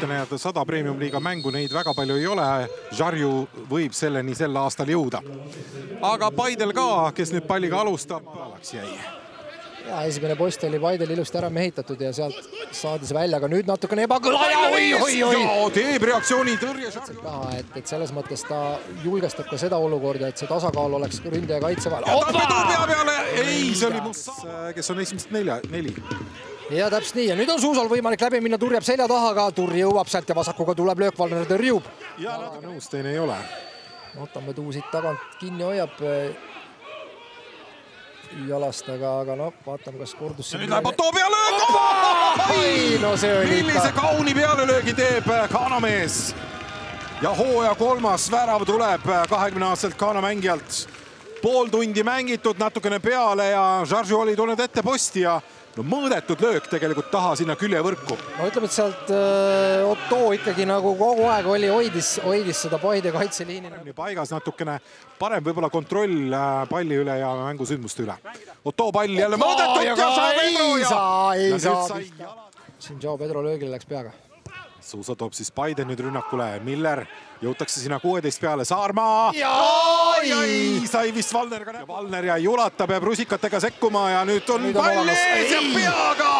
ette näed 100 Premium-liiga mängu, neid väga palju ei ole. Žarju võib selleni sel aastal jõuda. Aga Paidel ka, kes nüüd palliga alustab, jäi. Ja esimene post oli Paidel ilusti ära mehitatud ja sealt saadi see välja, aga nüüd natukene ebakõla ja oi! Teeb reaktsiooni tõrje. Et selles mõttes ta julgestab ka seda olukorda, et see tasakaal oleks ründe ja kaitse vahel. Ja ta pea peale! Ei, see oli Muss, kes on esimest neli. Ja täpselt nii. Ja nüüd on Suusol võimalik läbi minna, turjab selja taha ka. Turri jõuab sealt ja vasakuga tuleb löök, Valner tõrjub. Ja nõus teine ei ole. Otamme tuusid tagant kinni hoiab jalast, aga no vaatame, kas kordus. Nüüd läheb Otto pealöög! No see oli millise kauni pealelöögi teeb Kaanamees. Ja hooaja 3. värav tuleb 20-aastaselt Kaana mängijalt. Pool tundi mängitud, natukene peale ja Žarju oli tulnud ette posti ja mõõdetud löök tegelikult taha sinna küljevõrku. No ütleme, et sealt Otto ikkagi nagu kogu aeg hoidis seda Paide kaitseliini. Paigas natukene parem võib-olla kontroll palli üle ja mängusündmuste üle. Otto pall jälle mõõdetud ja ei saa. Siin Joao Pedro löögile läks peaga. Suusa toob siis Paide nüüd rünnakule. Miller jõutakse sinna 16 peale. Saarmaa! Sai vist Valner ka. Valner jäi ulatab ja rusikatega sekkuma ja nüüd on pall ees ja peaga!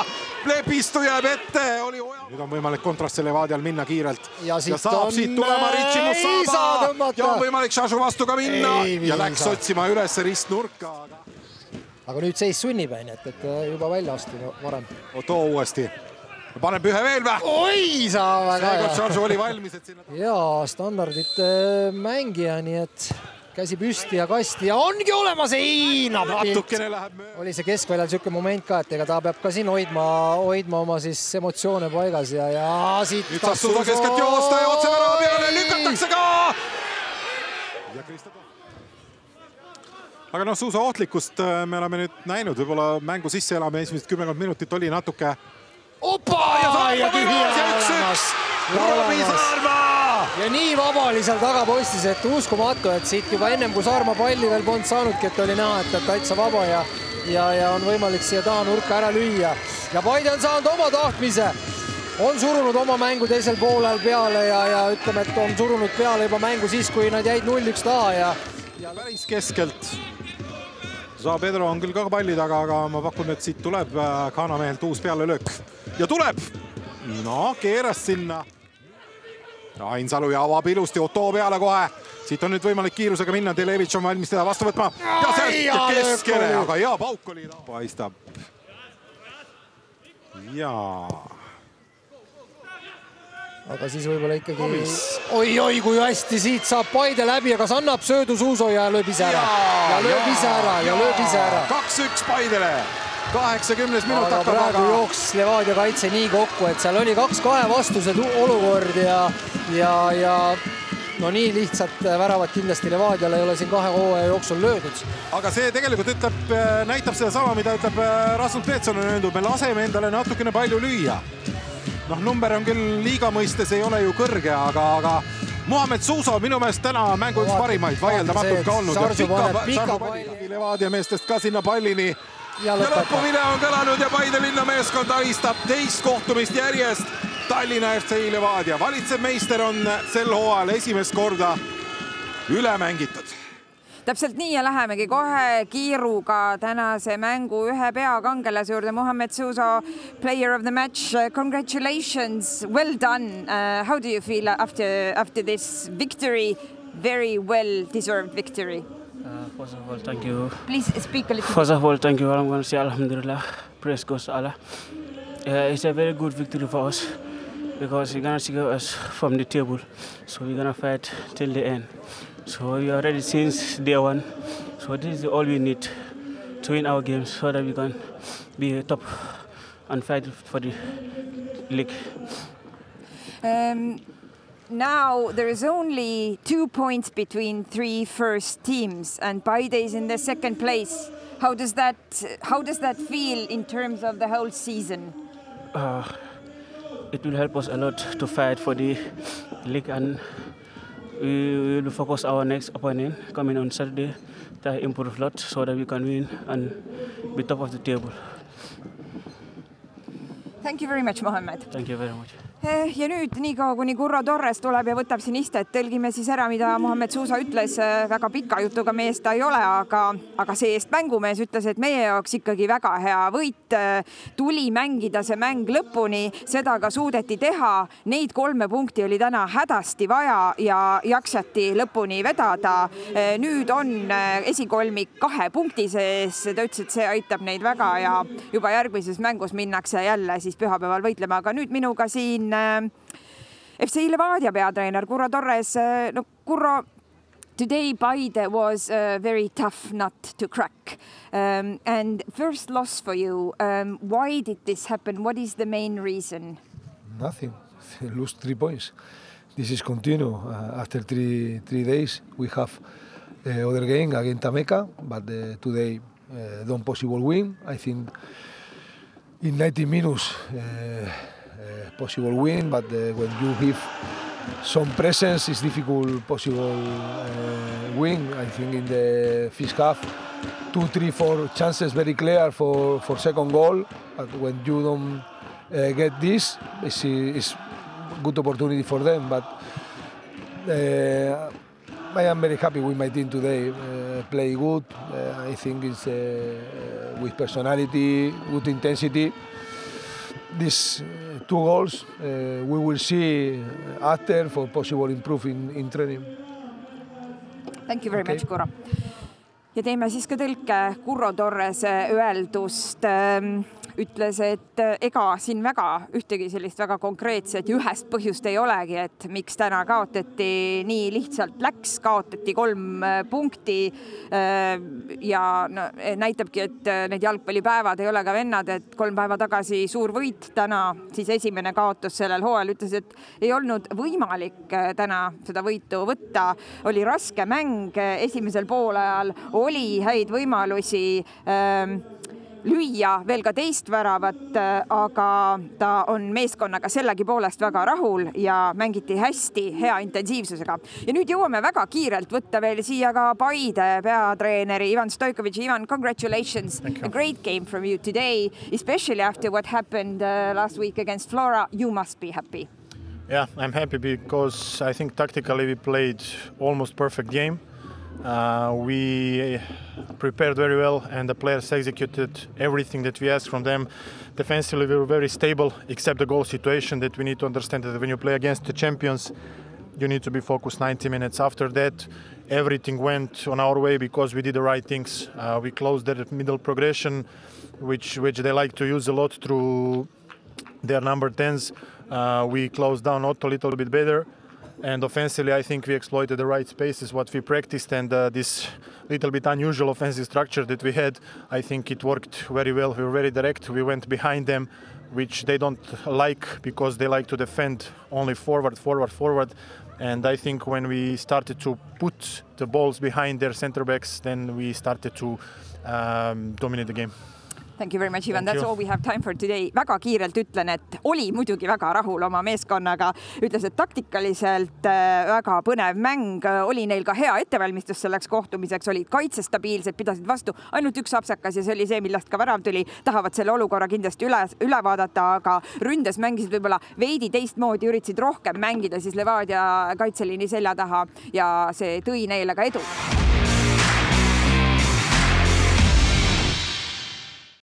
Lepistu jääb ette. Nüüd on võimalik kontrasse Levadial minna kiirelt. Ja saab siit tulema Ritši Mussaba. Ja on võimalik Šašu vastu ka minna. Ja läks otsima üles ristnurka. Aga nüüd seis sunnib, et juba välja astuda varem. Otto uuesti. Paneb ühe veel vä? Oi, saa väga hea. Seekord Žarju oli valmis, et sinna... Jaa, standardite mängija, nii et käsi püsti ja kasti ja ongi olemas Eina. Natukene läheb mööda. Oli see keskväljal selline moment ka, et ega ta peab ka siin hoidma oma siis emotsioone paigas ja siit... Nüüd saab Suusa keskelt joosta ja otse värava peale lükatakse ka! Ja aga noh, Suusa ohtlikkust me oleme nüüd näinud, võib-olla mängu sisse elame esimesed 10 minutit oli natuke... Opa! Ja ja nii vaba oli seal tagapostis, et uskumatu, et siit juba ennem kui Saarma palli veel polnud saanudki, et oli näha, et täitsa vaba ja on võimalik siia taha nurka ära lüüa. Ja Paide on saanud oma tahtmise. On surunud oma mängu teisel poolel peale ja ütleme, et on surunud peale juba mängu siis, kui nad jäid 0-1 taha ja päris keskelt. Joao Pedro on küll ka palli taga, aga ma pakun, et siit tuleb Kaana mehelt uus pealelöök. Ja tuleb! No, keeras sinna. Ainsalu ja avab ilusti Otto peale kohe. Siit on nüüd võimalik kiirusega minna. Delevitš on valmis teda vastu võtma. Ja sealt keskele, aga hea pauk oli. Paistab. Jaa. Aga siis võib-olla ikkagi... Oi, kui hästi siit saab Paide läbi, aga kas annab söödu Suuso ja lööb ise ära. Ja lööb ise ära. 2-1 Paidele. 80 minut hakkab. Aga praegu jooks Levadia kaitse nii kokku, et seal oli 2-2 vastused olukord ja no nii lihtsalt väravat kindlasti Levadial ei ole siin 2 hooaja jooksul löödud. Aga see tegelikult näitab seda sama, mida ütleb Rasmus Peetson on öeldud. Me laseme endale natukene palju lüüa. Noh, number on küll liiga mõistes, ei ole ju kõrge, aga Mohamed Suusa minu meelest täna mängu üks parimaid vaieldamatult ka olnud. Pika palli Levadia meestest ka sinna pallini. Ja lõpuvile on kõlanud ja Paide linnameeskond alistab teist kohtumist järjest. Tallinna FC Levadia valitsev meister on sel hooajal esimest korda üle mängitud. Täpselt nii ja lähemegi kohe kiiruga tänase mängu ühe peakangelase juurde. Mohamed Suusa, player of the match. Congratulations, well done. How do you feel after this victory? Very well deserved victory. First of all, thank you. Please speak a little. First of all, thank you. I'm going to say Alhamdulillah. Praise goes to Allah. It's a very good victory for us because we're going to secure us from the table. So we're going to fight till the end. So we are ready since day one. So this is all we need to win our games so that we can be top and fight for the league. Now there is only 2 points between 3 first teams and Paide is in the second place. How does that feel in terms of the whole season? It will help us a lot to fight for the league and we will focus our next opponent coming on Saturday to improve a lot so that we can win and be top of the table. Thank you very much, Mohamed. Thank you very much. Ja nüüd niikaua, kuni Curro Torres tuleb ja võtab siin istet, tõlgime siis ära, mida Mohamed Sousa ütles. Väga pika jutuga mees ta ei ole, aga see-eest mängumees ütles, et meie jaoks ikkagi väga hea võit. Tuli mängida see mäng lõpuni, seda ka suudeti teha. Neid 3 punkti oli täna hädasti vaja ja jaksati lõpuni vedada. Nüüd on esikolmik 2 punkti sees. Ta ütles, et see aitab neid väga ja juba järgmises mängus minnakse jälle siis pühapäeval võitlema. Aga nüüd minuga siin FC Levadia peatreener Curro Torres. No, Curro, today Paide was a very tough nut to crack. And first loss for you. Why did this happen? What is the main reason? Nothing. Lose 3 points. This is continue. After 3 days, we have other game against Tameca, but today don't possible win. I think in 90 minutes possible win, but when you give some presence, it's difficult possible win. I think in the first half, 2, 3, 4 chances very clear for second goal, but when you don't get this, it's good opportunity for them. But I am very happy with my team today. Play good. I think it's with personality, good intensity. These 2 goals we will see after for possible improvement in training. Thank you very much, Curro. Ja teeme siis ka tõlke Curro Torres öeldust. Ütles, et ega siin väga ühtegi sellist väga konkreetset ja ühest põhjust ei olegi, et miks täna kaotati, nii lihtsalt läks, kaotati 3 punkti ja no, näitabki, et need jalgpallipäevad ei ole ka vennad, et 3 päeva tagasi suur võit, täna siis esimene kaotus sellel hooajal. Ütles, et ei olnud võimalik täna seda võitu võtta, oli raske mäng esimesel poolajal, oli häid võimalusi lüüa veel ka teist väravat, aga ta on meeskonnaga sellegi poolest väga rahul ja mängiti hästi hea intensiivsusega. Ja nüüd jõuame väga kiirelt võtta veel siia ka Paide peatreeneri Ivan Stojkovic. Ivan, congratulations. A great game from you today, especially after what happened last week against Flora. You must be happy. Yeah, I'm happy because I think tactically we played almost perfect game. We prepared very well and the players executed everything that we asked from them. Defensively we were very stable except the goal situation that we need to understand that when you play against the champions you need to be focused 90 minutes. After that everything went on our way because we did the right things. We closed the middle progression which they like to use a lot through their number 10s. We closed down Otto a little bit better. And offensively, I think we exploited the right spaces, what we practiced, and this little bit unusual offensive structure that we had, I think it worked very well. We were very direct. We went behind them, which they don't like because they like to defend only forward. And I think when we started to put the balls behind their center backs, then we started to dominate the game. Thank you very much, Ivan. That's all we have time for today. Väga kiirelt ütlen, et oli muidugi väga rahul oma meeskonnaga. Ütles, et taktikaliselt väga põnev mäng. Oli neil ka hea ettevalmistus selleks kohtumiseks. Olid kaitsestabiilsed, pidasid vastu ainult 1 apsakas ja see oli see, millest ka värav tuli. Tahavad selle olukorra kindlasti üle vaadata, aga ründes mängisid võib-olla veidi teistmoodi, üritasid rohkem mängida siis Levadia kaitseliini selja taha ja see tõi neile ka edu.